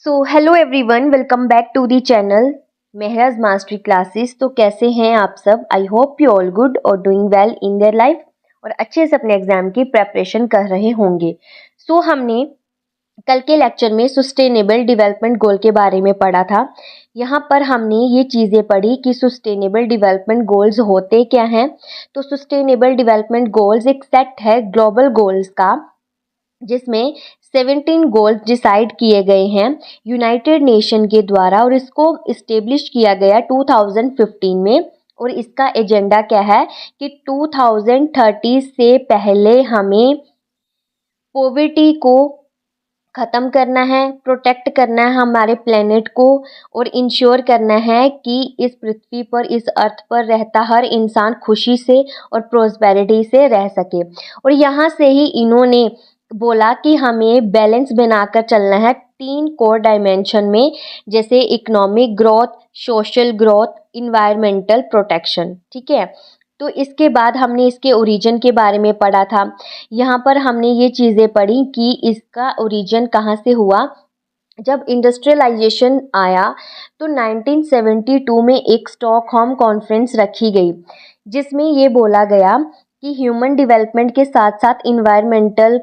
So hello everyone, welcome back to the channel Mehraj mastery classes. तो कैसे हैं आप सब? I hope you all good और doing well in their life और अच्छे से अपने एग्जाम की प्रेपरेशन कर रहे होंगे। सो हमने कल के लेक्चर में सस्टेनेबल डेवलपमेंट गोल के बारे में पढ़ा था। यहाँ पर हमने ये चीज़ें पढ़ी कि सस्टेनेबल डेवलपमेंट गोल्स होते क्या हैं। तो सस्टेनेबल डेवलपमेंट गोल्स एक सेट है ग्लोबल गोल्स का, जिसमें 17 गोल्स डिसाइड किए गए हैं यूनाइटेड नेशन के द्वारा, और इसको इस्टेब्लिश किया गया 2015 में। और इसका एजेंडा क्या है कि 2030 से पहले हमें पॉवर्टी को ख़त्म करना है, प्रोटेक्ट करना है हमारे प्लेनेट को, और इंश्योर करना है कि इस पृथ्वी पर, इस अर्थ पर रहता हर इंसान खुशी से और प्रोस्पेरिटी से रह सके। और यहाँ से ही इन्होंने बोला कि हमें बैलेंस बनाकर चलना है 3 कोर डायमेंशन में, जैसे economic growth, social growth, environmental protection. ठीक है, तो इसके बाद हमने इसके ओरिजिन के बारे में पढ़ा था। यहाँ पर हमने ये चीज़ें पढ़ी कि इसका ओरिजिन कहाँ से हुआ। जब इंडस्ट्रियलाइजेशन आया तो 1972 में एक स्टॉकहोम कॉन्फ्रेंस रखी गई, जिसमें ये बोला गया कि ह्यूमन डेवलपमेंट के साथ साथ इन्वायरमेंटल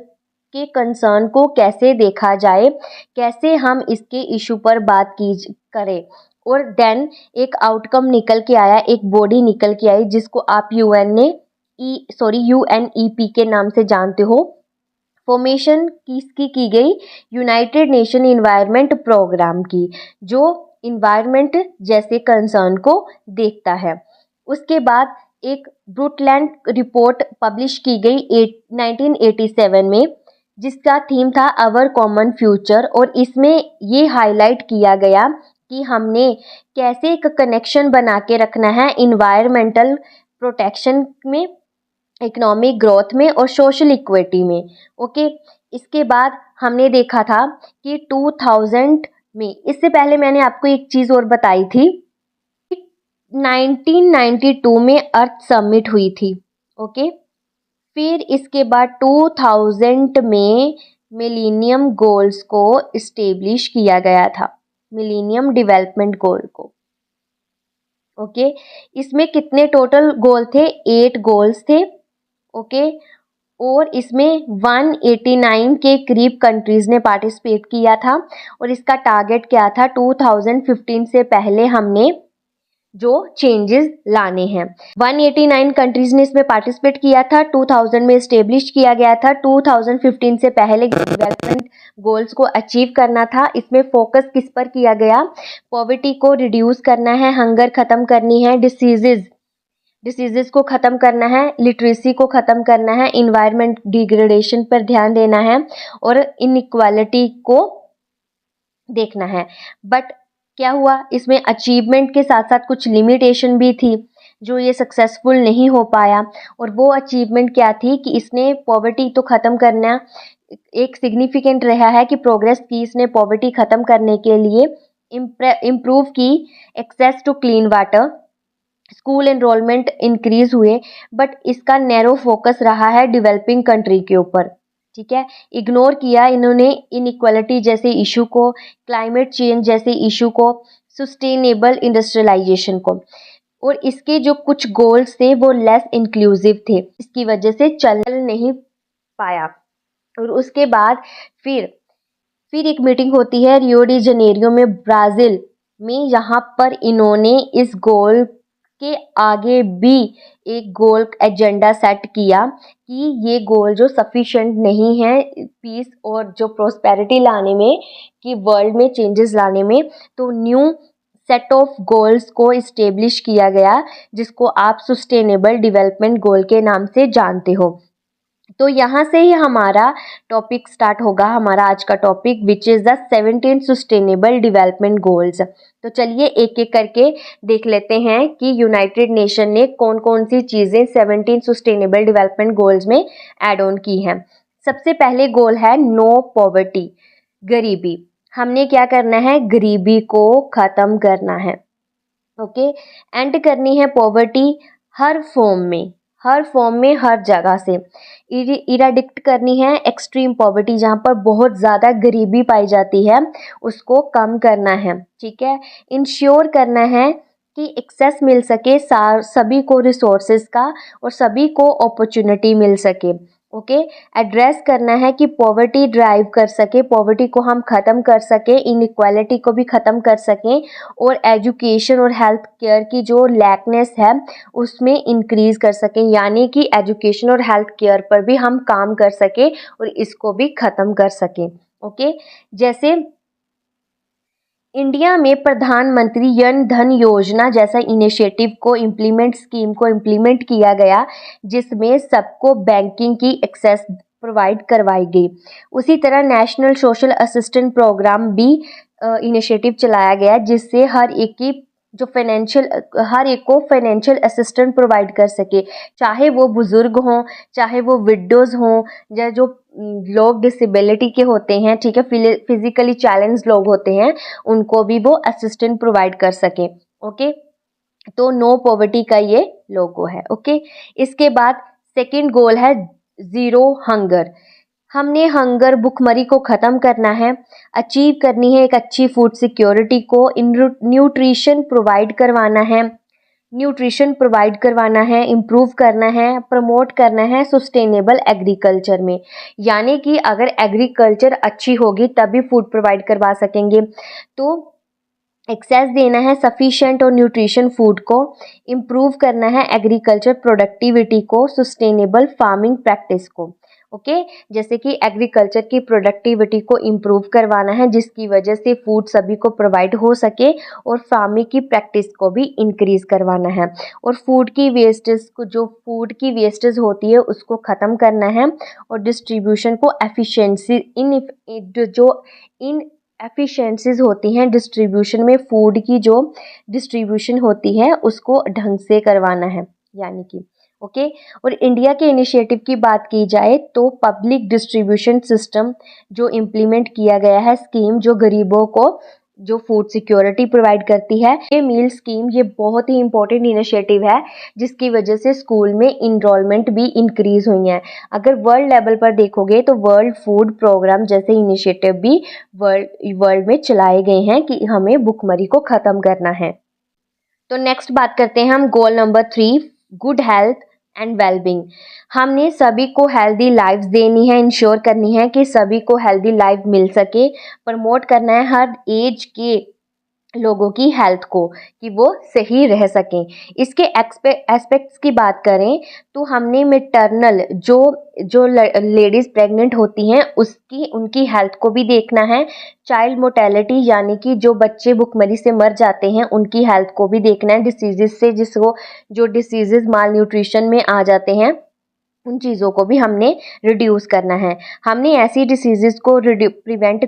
के कंसर्न को कैसे देखा जाए, कैसे हम इसके इशू पर बात की करें। और देन एक आउटकम निकल के आया, एक बॉडी निकल के आई, जिसको आप यूएनईपी के नाम से जानते हो। फॉर्मेशन किसकी की गई? यूनाइटेड नेशन इन्वायरमेंट प्रोग्राम की, जो इन्वायरमेंट जैसे कंसर्न को देखता है। उसके बाद एक ब्रुटलैंड रिपोर्ट पब्लिश की गई 1987 में, जिसका थीम था आवर कॉमन फ्यूचर। और इसमें ये हाईलाइट किया गया कि हमने कैसे एक कनेक्शन बना के रखना है इन्वायरमेंटल प्रोटेक्शन में, इकोनॉमिक ग्रोथ में और सोशल इक्विटी में। ओके, इसके बाद हमने देखा था कि 2000 में, इससे पहले मैंने आपको एक चीज़ और बताई थी, 1992 में अर्थ समिट हुई थी। ओके, फिर इसके बाद 2000 में मिलेनियम गोल्स को इस्टेब्लिश किया गया था, मिलेनियम डेवलपमेंट गोल को। ओके, इसमें कितने टोटल गोल थे? 8 गोल्स थे। ओके, और इसमें 189 के करीब कंट्रीज़ ने पार्टिसिपेट किया था। और इसका टारगेट क्या था? 2015 से पहले हमने जो चेंजेस लाने हैं। 189 कंट्रीज़ ने इसमें पार्टिसिपेट किया था, 2000 में इस्टेब्लिश किया गया था। 2015 से पहले डेवलपमेंट गोल्स को अचीव करना था। इसमें फोकस किस पर किया गया? पॉवर्टी को रिड्यूस करना है, हंगर ख़त्म करनी है, डिसीजेस को ख़त्म करना है, लिटरेसी को ख़त्म करना है, इन्वायरमेंट डिग्रेडेशन पर ध्यान देना है और इनइक्वालिटी को देखना है। बट क्या हुआ? इसमें अचीवमेंट के साथ साथ कुछ लिमिटेशन भी थी, जो ये सक्सेसफुल नहीं हो पाया। और वो अचीवमेंट क्या थी कि इसने पॉवर्टी तो ख़त्म करना एक सिग्निफिकेंट रहा है कि प्रोग्रेस की इसने पॉवर्टी ख़त्म करने के लिए, इम्प्रूव की access to clean water, school enrolment increase हुए। बट इसका नैरो फोकस रहा है डेवलपिंग कंट्री के ऊपर। ठीक है, इग्नोर किया इन्होंने इनइक्वालिटी जैसे इशू को, क्लाइमेट चेंज जैसे इशू को, सस्टेनेबल इंडस्ट्रियलाइजेशन को। और इसके जो कुछ गोल्स थे वो लेस इंक्लूसिव थे, इसकी वजह से चल नहीं पाया। और उसके बाद फिर एक मीटिंग होती है रियो डी जनेरियो में, ब्राज़ील में। यहाँ पर इन्होंने इस गोल के आगे भी एक गोल एजेंडा सेट किया कि ये गोल जो सफिशिएंट नहीं है पीस और जो प्रोस्पेरिटी लाने में, कि वर्ल्ड में चेंजेस लाने में। तो न्यू सेट ऑफ गोल्स को इस्टेब्लिश किया गया, जिसको आप सस्टेनेबल डेवलपमेंट गोल के नाम से जानते हो। तो यहाँ से ही हमारा टॉपिक स्टार्ट होगा, हमारा आज का topic, which is the 17 sustainable development goals. तो चलिए एक एक करके देख लेते हैं कि यूनाइटेड नेशन ने कौन कौन सी चीज़ें 17 सस्टेनेबल डेवलपमेंट गोल्स में ऐड ऑन की हैं। सबसे पहले गोल है नो पॉवर्टी, गरीबी। हमने क्या करना है? गरीबी को ख़त्म करना है। ओके, एंड करनी है पॉवर्टी हर फॉर्म में, हर फॉर्म में, हर जगह से इराडिक्ट करनी है एक्सट्रीम पॉवर्टी, जहाँ पर बहुत ज़्यादा गरीबी पाई जाती है उसको कम करना है, ठीक है। इंश्योर करना है कि एक्सेस मिल सके सभी को रिसोर्सेज का और सभी को अपॉर्चुनिटी मिल सके, ओके। एड्रेस करना है कि पॉवर्टी ड्राइव कर सके, पॉवर्टी को हम ख़त्म कर सकें, इनइक्वालिटी को भी ख़त्म कर सकें और एजुकेशन और हेल्थ केयर की जो लैकनेस है उसमें इंक्रीज़ कर सकें, यानी कि एजुकेशन और हेल्थ केयर पर भी हम काम कर सकें और इसको भी ख़त्म कर सकें, ओके। जैसे इंडिया में प्रधानमंत्री जन धन योजना जैसा इनिशिएटिव को स्कीम को इम्प्लीमेंट किया गया, जिसमें सबको बैंकिंग की एक्सेस प्रोवाइड करवाई गई। उसी तरह नेशनल सोशल असिस्टेंट प्रोग्राम भी इनिशिएटिव चलाया गया, जिससे हर एक को फाइनेंशियल असिस्टेंट प्रोवाइड कर सके, चाहे वो बुजुर्ग हों, चाहे वो विडोज़ हों, या जो लोग डिसेबिलिटी के होते हैं, ठीक है, फिजिकली चैलेंज लोग होते हैं, उनको भी वो असिस्टेंट प्रोवाइड कर सके, ओके। तो नो पॉवर्टी का ये लोगो है, ओके। इसके बाद सेकंड गोल है ज़ीरो हंगर। हमने हंगर भुखमरी को ख़त्म करना है, अचीव करनी है एक अच्छी फूड सिक्योरिटी को, न्यूट्रिशन प्रोवाइड करवाना है, इम्प्रूव करना है, प्रमोट करना है सस्टेनेबल एग्रीकल्चर में, यानी कि अगर एग्रीकल्चर अच्छी होगी तभी फूड प्रोवाइड करवा सकेंगे। तो एक्सेस देना है सफिशिएंट और न्यूट्रिशन फूड को, इम्प्रूव करना है एग्रीकल्चर प्रोडक्टिविटी को, सस्टेनेबल फार्मिंग प्रैक्टिस को, ओके। जैसे कि एग्रीकल्चर की प्रोडक्टिविटी को इम्प्रूव करवाना है, जिसकी वजह से फूड सभी को प्रोवाइड हो सके, और फार्मिंग की प्रैक्टिस को भी इंक्रीज करवाना है, और फूड की वेस्टेज होती है उसको ख़त्म करना है, और डिस्ट्रीब्यूशन को एफिशिएंसीज होती हैं डिस्ट्रीब्यूशन में, फूड की जो डिस्ट्रीब्यूशन होती है उसको ढंग से करवाना है, यानी कि, ओके। और इंडिया के इनिशिएटिव की बात की जाए तो पब्लिक डिस्ट्रीब्यूशन सिस्टम जो इम्प्लीमेंट किया गया है, स्कीम जो गरीबों को जो फूड सिक्योरिटी प्रोवाइड करती है, ये मील स्कीम, ये बहुत ही इंपॉर्टेंट इनिशिएटिव है, जिसकी वजह से स्कूल में इनरोलमेंट भी इंक्रीज हुई है। अगर वर्ल्ड लेवल पर देखोगे तो वर्ल्ड फूड प्रोग्राम जैसे इनिशिएटिव भी वर्ल्ड में चलाए गए हैं कि हमें भुखमरी को ख़त्म करना है। तो नेक्स्ट बात करते हैं हम goal number 3, good health and wellbeing. हमने सभी को हेल्दी लाइफ देनी है, इंश्योर करनी है कि सभी को हेल्दी लाइफ मिल सके, प्रमोट करना है हर एज के लोगों की हेल्थ को कि वो सही रह सकें। इसके एस्पेक्ट्स की बात करें तो हमने मैटरनल जो लेडीज़ प्रेग्नेंट होती हैं उनकी हेल्थ को भी देखना है, चाइल्ड मोर्टेलिटी यानी कि जो बच्चे भुखमरी से मर जाते हैं उनकी हेल्थ को भी देखना है, डिसीजेस से जो डिसीजेस माल न्यूट्रिशन में आ जाते हैं उन चीज़ों को भी हमने रिड्यूस करना है। हमने ऐसी डिसीज़ेज़ को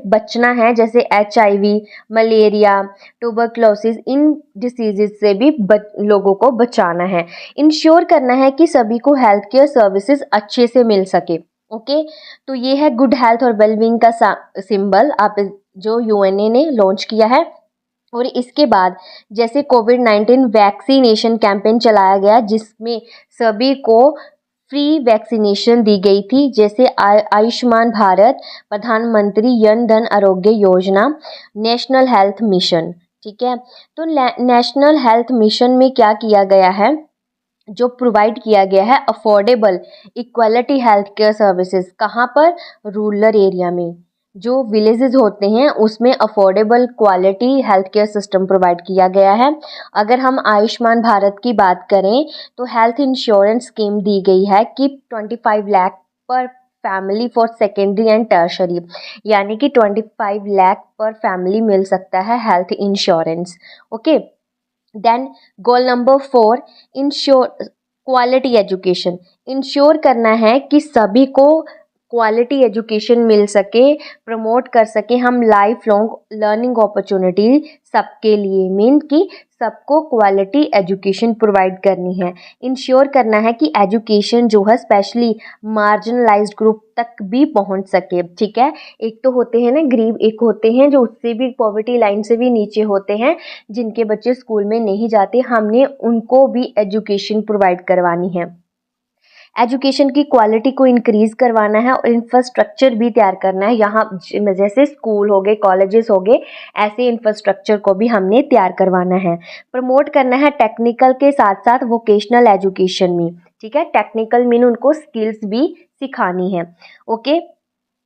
बचना है, जैसे HIV, मलेरिया, ट्यूबरक्लोसिस, इन डिसीज़ेज़ से भी लोगों को बचाना है। इंश्योर करना है कि सभी को हेल्थ केयर सर्विसेज अच्छे से मिल सके, ओके। तो ये है गुड हेल्थ और वेलबींग का सिंबल जो UNA ने लॉन्च किया है। और इसके बाद जैसे कोविड-19 वैक्सीनेशन कैंपेन चलाया गया, जिसमें सभी को फ्री वैक्सीनेशन दी गई थी, जैसे आयुष्मान भारत, प्रधानमंत्री Jan Dhan Arogya Yojana, national health mission, ठीक है। तो नेशनल हेल्थ मिशन में क्या किया गया है, जो प्रोवाइड किया गया है affordable equality health care services, कहाँ पर, रूरल एरिया में, जो विलेजेस होते हैं उसमें affordable quality health care system provide किया गया है। अगर हम आयुष्मान भारत की बात करें तो हेल्थ इंश्योरेंस स्कीम दी गई है कि 25 lakh per family for secondary and tertiary, यानी कि 25 लाख पर फैमिली मिल सकता है health insurance, okay. Then goal number 4, ensure quality education. Ensure करना है कि सभी को क्वालिटी एजुकेशन मिल सके, प्रमोट कर सके हम लाइफ लॉन्ग लर्निंग अपॉर्चुनिटी सबके लिए, मीन कि सबको क्वालिटी एजुकेशन प्रोवाइड करनी है। इंश्योर करना है कि एजुकेशन जो है स्पेशली मार्जिनलाइज्ड ग्रुप तक भी पहुंच सके, ठीक है। एक तो होते हैं ना गरीब, एक होते हैं जो उससे भी पॉवर्टी लाइन से भी नीचे होते हैं, जिनके बच्चे स्कूल में नहीं जाते, हमने उनको भी एजुकेशन प्रोवाइड करवानी है। एजुकेशन की क्वालिटी को इंक्रीज करवाना है और इंफ्रास्ट्रक्चर भी तैयार करना है। यहाँ जैसे स्कूल हो गए, कॉलेजेस हो गए, ऐसे इंफ्रास्ट्रक्चर को भी हमने तैयार करवाना है। प्रमोट करना है टेक्निकल के साथ साथ वोकेशनल एजुकेशन में, ठीक है। टेक्निकल मीन उनको स्किल्स भी सिखानी है, ओके।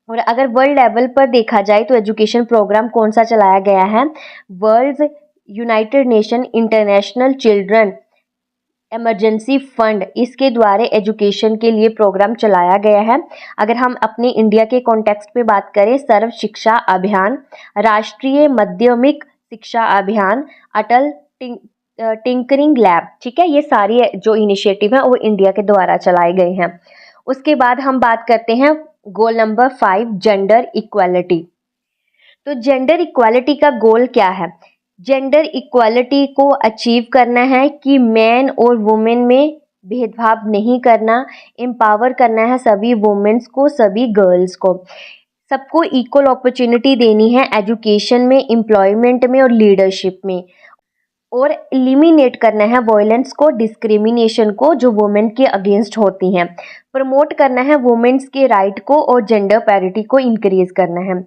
और अगर वर्ल्ड लेवल पर देखा जाए तो एजुकेशन प्रोग्राम कौन सा चलाया गया है? World United nation international children emergency fund, इसके द्वारा एजुकेशन के लिए प्रोग्राम चलाया गया है। अगर हम अपने इंडिया के कॉन्टेक्स्ट में बात करें, सर्व शिक्षा अभियान, राष्ट्रीय माध्यमिक शिक्षा अभियान, अटल टिंकरिंग लैब, ठीक है। ये सारी जो इनिशिएटिव है वो इंडिया के द्वारा चलाए गए हैं। उसके बाद हम बात करते हैं गोल नंबर 5, जेंडर इक्वालिटी। तो जेंडर इक्वालिटी का गोल क्या है? जेंडर इक्वालिटी को अचीव करना है कि मैन और वुमेन में भेदभाव नहीं करना, एम्पावर करना है सभी वुमेन्स को, सभी गर्ल्स को, सबको इक्वल अपॉर्चुनिटी देनी है एजुकेशन में, एम्प्लॉयमेंट में और लीडरशिप में, और एलिमिनेट करना है वायलेंस को, डिस्क्रिमिनेशन को जो वुमेन के अगेंस्ट होती हैं। प्रमोट करना है वुमेन्स के राइट को और जेंडर पैरिटी को इंक्रीज करना है।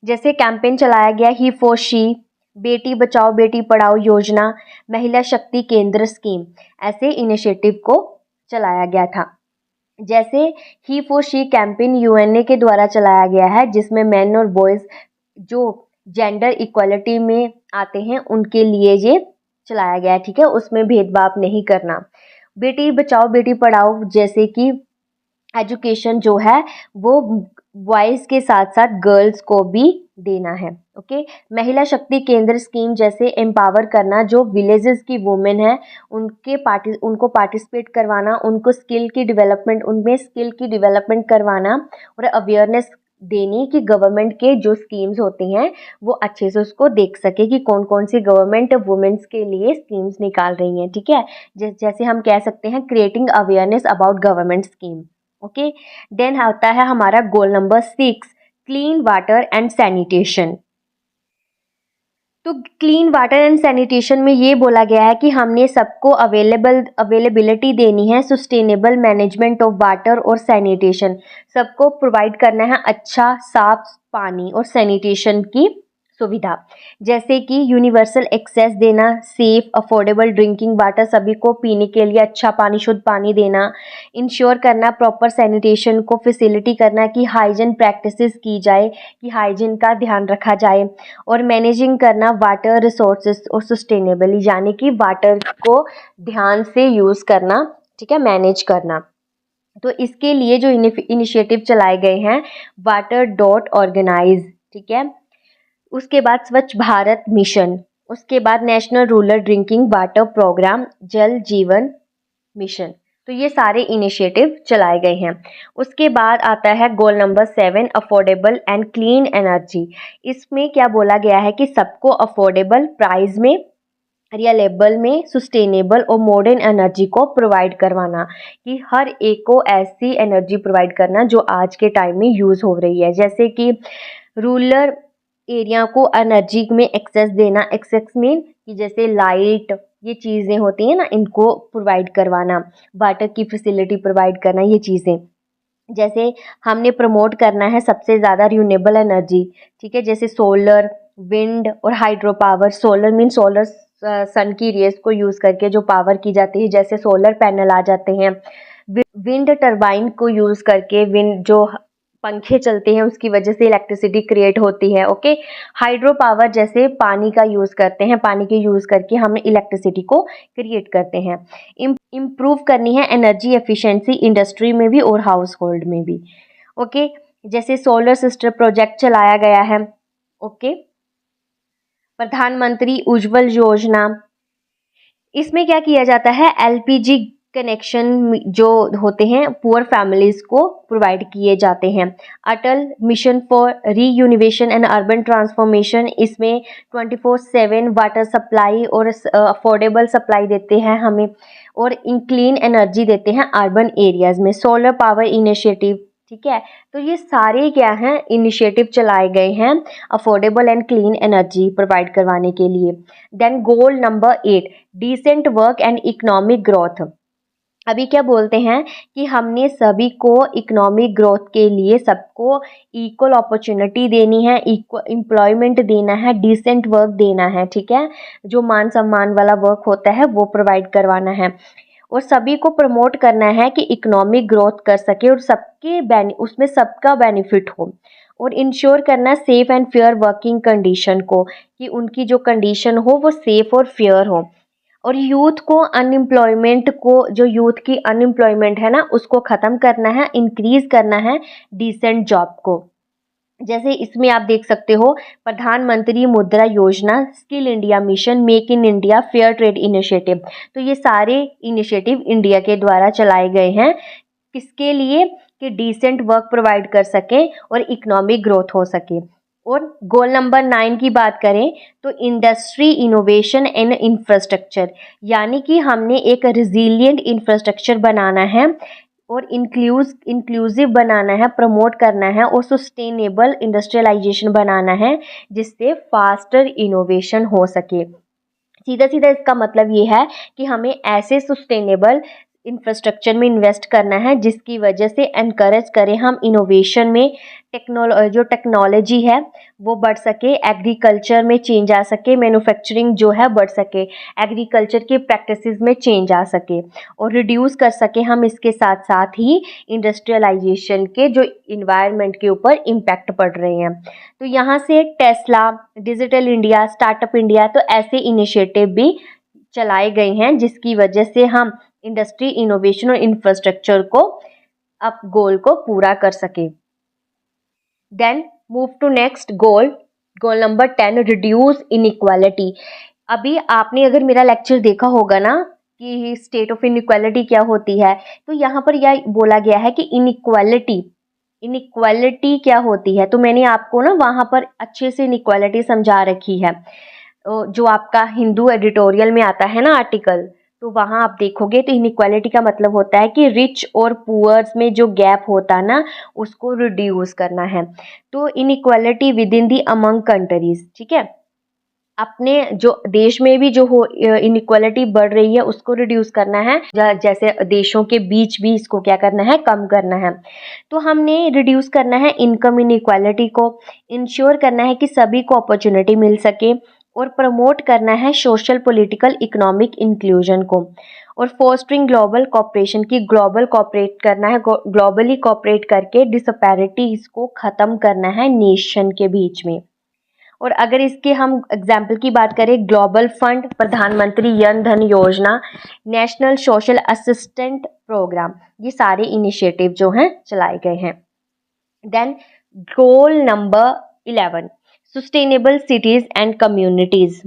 जैसे कैंपेन चलाया गया ही फॉर शी, बेटी बचाओ बेटी पढ़ाओ योजना, महिला शक्ति केंद्र स्कीम, ऐसे इनिशिएटिव को चलाया गया था। जैसे ही फॉर शी कैंपेन यूएनए के द्वारा चलाया गया है, जिसमें मेन और बॉयज़ जो जेंडर इक्वालिटी में आते हैं उनके लिए ये चलाया गया है, ठीक है। उसमें भेदभाव नहीं करना। बेटी बचाओ बेटी पढ़ाओ, जैसे कि एजुकेशन जो है वो बॉयज़ के साथ साथ गर्ल्स को भी देना है, ओके। महिला शक्ति केंद्र स्कीम, जैसे एम्पावर करना जो विलेजेस की वुमेन है उनको पार्टिसिपेट करवाना, उनको उनमें स्किल की डेवलपमेंट करवाना और अवेयरनेस देनी कि गवर्नमेंट के जो स्कीम्स होती हैं वो अच्छे से उसको देख सके कि कौन कौन सी गवर्नमेंट वुमेन्स के लिए स्कीम्स निकाल रही हैं, ठीक है। जैसे हम कह सकते हैं creating awareness about government scheme, okay. Then आता है हमारा goal number 6, clean water and sanitation. तो क्लीन वाटर एंड सैनिटेशन में ये बोला गया है कि हमने सबको अवेलेबिलिटी देनी है, सस्टेनेबल मैनेजमेंट ऑफ वाटर और सैनिटेशन, सबको प्रोवाइड करना है अच्छा साफ पानी और सैनिटेशन की सुविधा। जैसे कि यूनिवर्सल एक्सेस देना, सेफ अफोर्डेबल ड्रिंकिंग वाटर, सभी को पीने के लिए अच्छा पानी, शुद्ध पानी देना, इंश्योर करना प्रॉपर सैनिटेशन को फैसिलिटी करना कि हाइजीन प्रैक्टिसेस की जाए, कि हाइजीन का ध्यान रखा जाए, और मैनेजिंग करना वाटर रिसोर्सेज और सस्टेनेबली, यानी कि वाटर को ध्यान से यूज़ करना, ठीक है, मैनेज करना। तो इसके लिए जो इनिशिएटिव चलाए गए हैं, water.organize, ठीक है। उसके बाद स्वच्छ भारत मिशन, उसके बाद national rural drinking water programme, Jal Jeevan mission. तो ये सारे इनिशिएटिव चलाए गए हैं। उसके बाद आता है goal number 7, affordable and clean energy. इसमें क्या बोला गया है कि सबको अफोर्डेबल प्राइस में, रिलायबल में, सस्टेनेबल और मॉडर्न एनर्जी को प्रोवाइड करवाना, कि हर एक को ऐसी एनर्जी प्रोवाइड करना जो आज के टाइम में यूज़ हो रही है। जैसे कि रूरल एरिया को एनर्जी में एक्सेस देना, एक्सेस मीन कि जैसे लाइट, ये चीज़ें होती हैं ना, इनको प्रोवाइड करवाना, वाटर की फैसिलिटी प्रोवाइड करना, ये चीज़ें। जैसे हमने प्रमोट करना है सबसे ज़्यादा रिन्यूएबल एनर्जी, ठीक है, जैसे सोलर, विंड और hydro power. Solar mean solar sun की रेस को यूज़ करके जो पावर की जाती है, जैसे सोलर पैनल आ जाते हैं। विंड टरबाइन को यूज़ करके, विंड जो पंखे चलते हैं उसकी वजह से इलेक्ट्रिसिटी क्रिएट होती है, ओके। हाइड्रो पावर जैसे पानी का यूज़ करते हैं, पानी के यूज़ करके हम इलेक्ट्रिसिटी को क्रिएट करते हैं। इम्प्रूव करनी है एनर्जी एफिशिएंसी इंडस्ट्री में भी और हाउस होल्ड में भी, ओके। जैसे सोलर सिस्टम प्रोजेक्ट चलाया गया है, ओके। प्रधानमंत्री उज्ज्वल योजना, इसमें क्या किया जाता है, एलपीजी कनेक्शन जो होते हैं पुअर फैमिलीज को प्रोवाइड किए जाते हैं। Atal mission for rejuvenation and urban transformation, इसमें 24/7 वाटर सप्लाई और अफोर्डेबल सप्लाई देते हैं हमें, और क्लीन एनर्जी देते हैं अर्बन एरियाज में। सोलर पावर इनिशिएटिव, ठीक है। तो ये सारे क्या हैं, इनिशिएटिव चलाए गए हैं affordable and clean energy provide करवाने के लिए। Then goal number 8, decent work and economic growth. अभी क्या बोलते हैं कि हमने सभी को इकोनॉमिक ग्रोथ के लिए सबको इक्वल अपॉर्चुनिटी देनी है, इक्वल एम्प्लॉयमेंट देना है, डिसेंट वर्क देना है, ठीक है, जो मान सम्मान वाला वर्क होता है वो प्रोवाइड करवाना है, और सभी को प्रमोट करना है कि इकोनॉमिक ग्रोथ कर सके और उसमें सबका बेनिफिट हो, और इंश्योर करना safe and fair working condition को, कि उनकी जो कंडीशन हो वो सेफ और फेयर हो, और जो यूथ की अनएम्प्लॉयमेंट है ना उसको ख़त्म करना है, इंक्रीज करना है डिसेंट जॉब को। जैसे इसमें आप देख सकते हो प्रधानमंत्री मुद्रा योजना, skill India mission, make in India, fair trade initiative, तो ये सारे इनिशिएटिव इंडिया के द्वारा चलाए गए हैं, किसके लिए, कि डिसेंट वर्क प्रोवाइड कर सकें और इकोनॉमिक ग्रोथ हो सके। और गोल नंबर 9 की बात करें तो इंडस्ट्री इनोवेशन एंड इंफ्रास्ट्रक्चर, यानी कि हमने एक रिजिलियंट इंफ्रास्ट्रक्चर बनाना है और इंक्लूसिव बनाना है, प्रमोट करना है, और सस्टेनेबल इंडस्ट्रियलाइजेशन बनाना है जिससे फास्टर इनोवेशन हो सके। सीधा सीधा इसका मतलब ये है कि हमें ऐसे सस्टेनेबल इंफ्रास्ट्रक्चर में इन्वेस्ट करना है जिसकी वजह से एनकरेज करें हम इनोवेशन में, जो टेक्नोलॉजी है वो बढ़ सके, एग्रीकल्चर में चेंज आ सके, मैन्युफैक्चरिंग जो है बढ़ सके, एग्रीकल्चर की प्रैक्टिसेस में चेंज आ सके, और रिड्यूस कर सके हम इसके साथ साथ ही इंडस्ट्रियलाइजेशन के जो इन्वायरमेंट के ऊपर इम्पैक्ट पड़ रहे हैं। तो यहाँ से Tesla, digital India, startup India, तो ऐसे इनिशिएटिव भी चलाए गए हैं जिसकी वजह से हम इंडस्ट्री इनोवेशन और इंफ्रास्ट्रक्चर को अब गोल को पूरा कर सके। Then move to next goal number 10, reduce inequality. अभी आपने अगर मेरा लेक्चर देखा होगा ना कि स्टेट ऑफ इनइक्वालिटी क्या होती है, तो यहाँ पर यह बोला गया है कि इनइक्वालिटी क्या होती है, तो मैंने आपको ना वहाँ पर अच्छे से इनइक्वालिटी समझा रखी है, जो आपका हिंदू एडिटोरियल में आता है ना आर्टिकल, तो वहाँ आप देखोगे तो इनइक्वालिटी का मतलब होता है कि रिच और पुअर्स में जो गैप होता है ना उसको रिड्यूस करना है। तो inequality with in the among countries, ठीक है, अपने जो देश में भी जो हो इनइक्वालिटी बढ़ रही है उसको रिड्यूस करना है, जैसे देशों के बीच भी इसको क्या करना है, कम करना है। तो हमने रिड्यूस करना है इनकम इनइक्वालिटी को, इंश्योर करना है कि सभी को अपॉर्चुनिटी मिल सके, और प्रमोट करना है सोशल पॉलिटिकल इकोनॉमिक इंक्लूजन को, और फोस्टरिंग ग्लोबल कॉपरेशन की ग्लोबली कॉपरेट करके डिस्पैरिटीज को ख़त्म करना है नेशन के बीच में। और अगर इसके हम एग्जाम्पल की बात करें, ग्लोबल फंड, प्रधानमंत्री जन धन योजना, नेशनल सोशल असिस्टेंट प्रोग्राम, ये सारे इनिशिएटिव जो हैं चलाए गए हैं। Then goal number 11, sustainable cities and communities.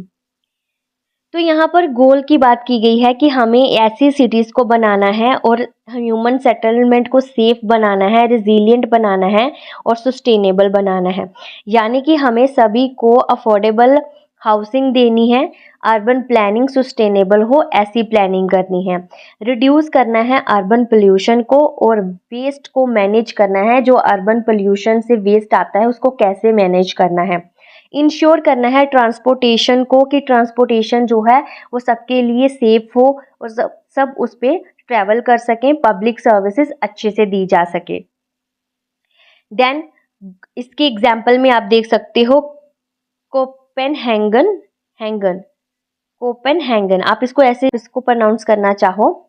तो यहाँ पर गोल की बात की गई है कि हमें ऐसी सिटीज़ को बनाना है और ह्यूमन सेटलमेंट को सेफ बनाना है, रिजिलियंट बनाना है और सस्टेनेबल बनाना है, यानी कि हमें सभी को अफोर्डेबल हाउसिंग देनी है, अर्बन प्लानिंग सस्टेनेबल हो ऐसी प्लानिंग करनी है, रिड्यूस करना है अर्बन पोल्यूशन को, और वेस्ट को मैनेज करना है, जो अर्बन पोल्यूशन से वेस्ट आता है उसको कैसे मैनेज करना है, इंश्योर करना है ट्रांसपोर्टेशन को, कि ट्रांसपोर्टेशन जो है वो सबके लिए सेफ हो और सब उस पर ट्रैवल कर सकें, पब्लिक सर्विसेज अच्छे से दी जा सके। देन इसके एग्जाम्पल में आप देख सकते हो कोपेनहेगन, आप इसको प्रोनाउंस करना चाहो,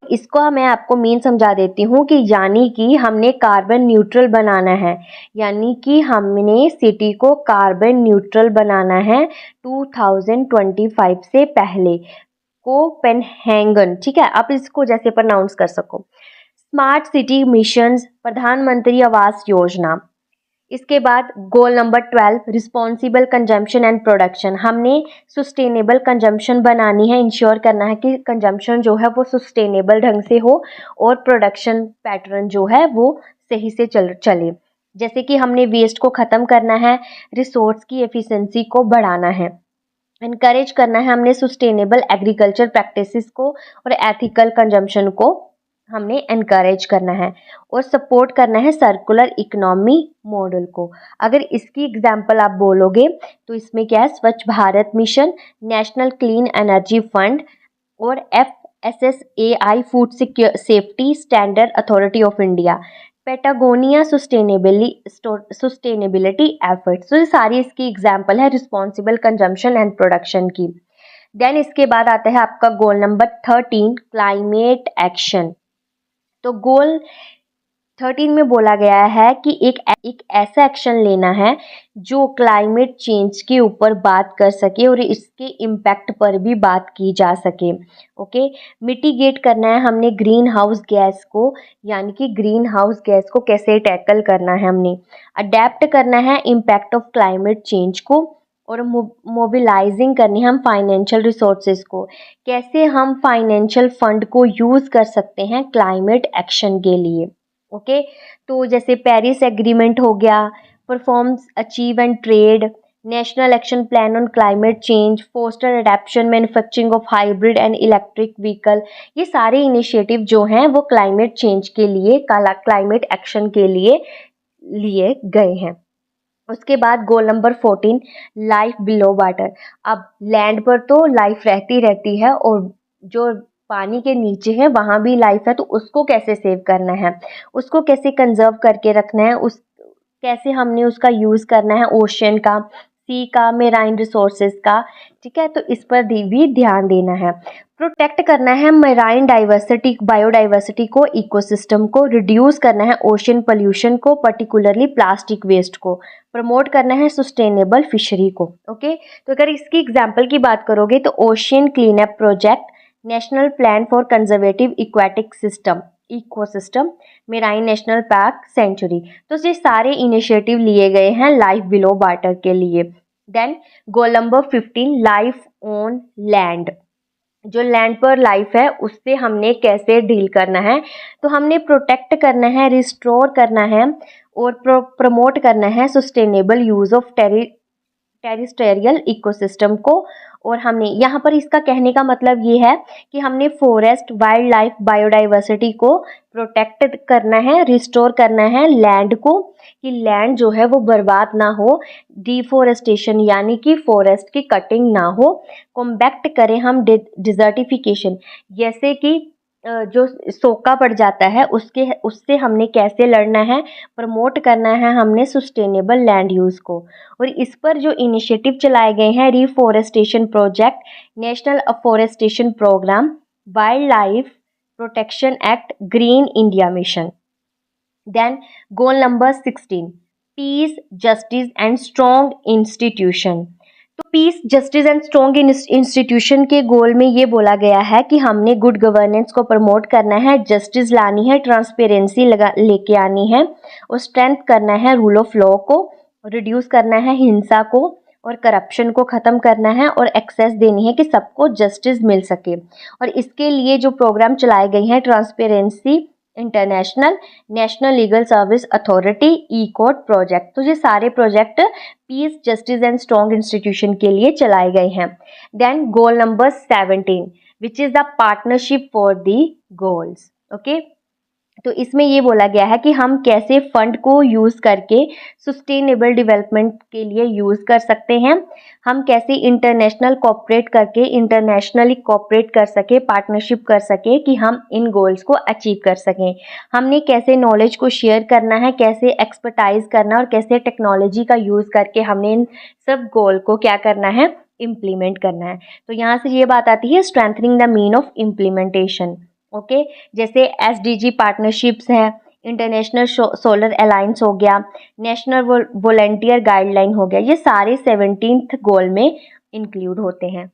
इसको मैं आपको मेन समझा देती हूँ कि यानी कि हमने कार्बन न्यूट्रल बनाना है, यानी कि हमने सिटी को कार्बन न्यूट्रल बनाना है 2025 से पहले। कोपेनहेगन, ठीक है, आप इसको जैसे प्रोनाउंस कर सको। स्मार्ट सिटी मिशंस, प्रधानमंत्री आवास योजना। इसके बाद goal number 12, responsible consumption and production, हमने सस्टेनेबल कंजम्पशन बनानी है, इंश्योर करना है कि कंजम्पशन जो है वो सस्टेनेबल ढंग से हो और प्रोडक्शन पैटर्न जो है वो सही से चले। जैसे कि हमने वेस्ट को ख़त्म करना है, रिसोर्स की एफिशिएंसी को बढ़ाना है, इनकरेज करना है हमने सस्टेनेबल एग्रीकल्चर प्रैक्टिसेस को और एथिकल कंजम्पशन को हमने एनकरेज करना है, और सपोर्ट करना है सर्कुलर इकोनॉमी मॉडल को। अगर इसकी एग्जांपल आप बोलोगे तो इसमें क्या है, Swachh Bharat mission, national clean energy fund और SSAI food safety standard authority of India, Patagonia sustainability efforts. तो ये सारी इसकी एग्जाम्पल है रिस्पॉन्सिबल कंजम्पशन एंड प्रोडक्शन की। देन इसके बाद आता है आपका गोल नंबर 13, क्लाइमेट एक्शन। तो गोल 13 में बोला गया है कि एक ऐसा एक्शन लेना है जो क्लाइमेट चेंज के ऊपर बात कर सके और इसके इम्पैक्ट पर भी बात की जा सके। ओके, मिटिगेट करना है हमने ग्रीन हाउस गैस को, यानी कि ग्रीन हाउस गैस को कैसे टैकल करना है हमने। अडेप्ट करना है इम्पैक्ट ऑफ क्लाइमेट चेंज को, और मोबिलाइजिंग करनी है हम फाइनेंशियल रिसोर्सेज को, कैसे हम फाइनेंशियल फंड को यूज़ कर सकते हैं क्लाइमेट एक्शन के लिए। ओके, तो जैसे पेरिस एग्रीमेंट हो गया, performs achieve and trade, national action plan on climate change, foster adoption manufacturing of hybrid and electric vehicle, ये सारे इनिशिएटिव जो हैं वो क्लाइमेट चेंज के लिए, क्लाइमेट एक्शन के लिए गए हैं। उसके बाद goal number 14, life below water. अब लैंड पर तो लाइफ रहती है और जो पानी के नीचे है वहाँ भी लाइफ है, तो उसको कैसे सेव करना है, उसको कैसे कंजर्व करके रखना है, उस कैसे हमने उसका यूज़ करना है, ओशन का, सी का, मेराइन रिसोर्सेज का। ठीक है, तो इस पर भी ध्यान देना है। प्रोटेक्ट करना है मेराइन डाइवर्सिटी, बायोडाइवर्सिटी को, इकोसिस्टम को। रिड्यूस करना है ओशन पोल्यूशन को, पर्टिकुलरली प्लास्टिक वेस्ट को। प्रमोट करना है सस्टेनेबल फिशरी को। ओके, तो अगर इसकी एग्जांपल की बात करोगे तो ocean clean up project, national plan for conservative aquatic system, ecosystem, marine national park sanctuary. तो ये सारे इनिशिएटिव लिए गए हैं लाइफ बिलो वाटर के लिए। Then goal number 15, life on land. जो लैंड पर लाइफ है उससे हमने कैसे डील करना है, तो हमने प्रोटेक्ट करना है, रिस्टोर करना है और प्रमोट करना है sustainable use of terrestrial ecosystem को। और हमने यहाँ पर इसका कहने का मतलब ये है कि हमने फॉरेस्ट, वाइल्ड लाइफ, बायोडाइवर्सिटी को प्रोटेक्ट करना है, रिस्टोर करना है लैंड को, कि लैंड जो है वो बर्बाद ना हो, डिफोरेस्टेशन यानी कि फॉरेस्ट की कटिंग ना हो। कॉम्बैक्ट करें हम डिजर्टिफिकेशन, जैसे कि जो सोखा पड़ जाता है उससे हमने कैसे लड़ना है, प्रमोट करना है हमने सस्टेनेबल लैंड यूज़ को। और इस पर जो इनिशिएटिव चलाए गए हैं, reforestation project, national afforestation program, wild life protection act, green India mission. Then goal number 16, peace, justice and strong institution. तो peace, justice and strong institution के गोल में ये बोला गया है कि हमने गुड गवर्नेंस को प्रमोट करना है, जस्टिस लानी है, ट्रांसपेरेंसी लेके आनी है, और स्ट्रेंथ करना है रूल ऑफ लॉ को, रिड्यूस करना है हिंसा को और करप्शन को ख़त्म करना है, और एक्सेस देनी है कि सबको जस्टिस मिल सके। और इसके लिए जो प्रोग्राम चलाए गए हैं, transparency international, national legal service authority, E court project. तो ये सारे project peace, justice and strong institution के लिए चलाए गए हैं। Then goal number 17, which is the partnership for the goals. Okay, तो इसमें ये बोला गया है कि हम कैसे फंड को यूज़ करके सस्टेनेबल डेवलपमेंट के लिए यूज़ कर सकते हैं, हम कैसे इंटरनेशनली कोऑपरेट कर सके, पार्टनरशिप कर सके कि हम इन गोल्स को अचीव कर सकें, हमने कैसे नॉलेज को शेयर करना है, कैसे एक्सपर्टाइज करना और कैसे टेक्नोलॉजी का यूज़ करके हमने इन सब गोल को क्या करना है, इम्प्लीमेंट करना है। तो यहाँ से ये बात आती है strengthening the mean of implementation. Okay, जैसे SDG पार्टनरशिप्स हैं, इंटरनेशनल सोलर अलायंस हो गया, नेशनल वॉलंटियर गाइडलाइन हो गया, ये सारे 17th गोल में इंक्लूड होते हैं।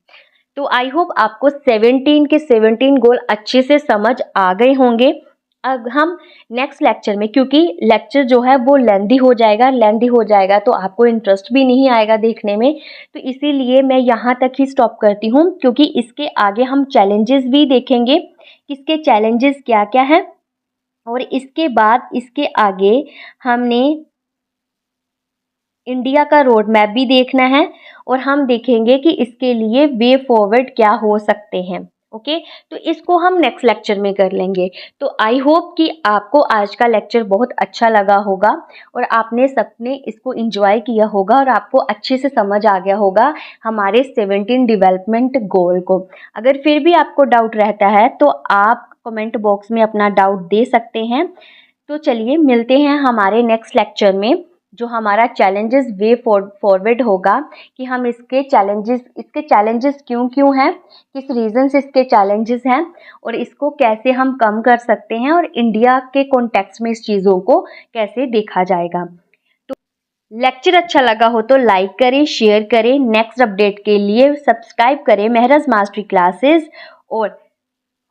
तो आई होप आपको 17 के 17 गोल अच्छे से समझ आ गए होंगे। अब हम नेक्स्ट लेक्चर में, क्योंकि लेक्चर जो है वो लेंदी हो जाएगा तो आपको इंटरेस्ट भी नहीं आएगा देखने में, तो इसीलिए मैं यहाँ तक ही स्टॉप करती हूँ, क्योंकि इसके आगे हम चैलेंजेस भी देखेंगे, किसके चैलेंजेस क्या क्या है, और इसके बाद इसके आगे हमने इंडिया का रोड मैप भी देखना है, और हम देखेंगे कि इसके लिए वे फॉरवर्ड क्या हो सकते हैं। ओके, तो इसको हम नेक्स्ट लेक्चर में कर लेंगे। तो आई होप कि आपको आज का लेक्चर बहुत अच्छा लगा होगा और आपने सबने इसको एंजॉय किया होगा और आपको अच्छे से समझ आ गया होगा हमारे 17 डेवलपमेंट गोल को। अगर फिर भी आपको डाउट रहता है तो आप कमेंट बॉक्स में अपना डाउट दे सकते हैं। तो चलिए मिलते हैं हमारे नेक्स्ट लेक्चर में, जो हमारा चैलेंजेस वे फॉरवर्ड होगा कि हम इसके चैलेंजेस क्यों क्यों हैं, किस रीज़न से इसके चैलेंजेस हैं और इसको कैसे हम कम कर सकते हैं और इंडिया के कॉन्टेक्स्ट में इस चीज़ों को कैसे देखा जाएगा। तो लेक्चर अच्छा लगा हो तो लाइक करें, शेयर करें। नेक्स्ट अपडेट के लिए सब्सक्राइब करें महराज मास्टरी क्लासेस और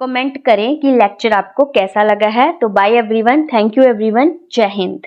कमेंट करें कि लेक्चर आपको कैसा लगा है। तो bye everyone, thank you everyone, जय हिंद।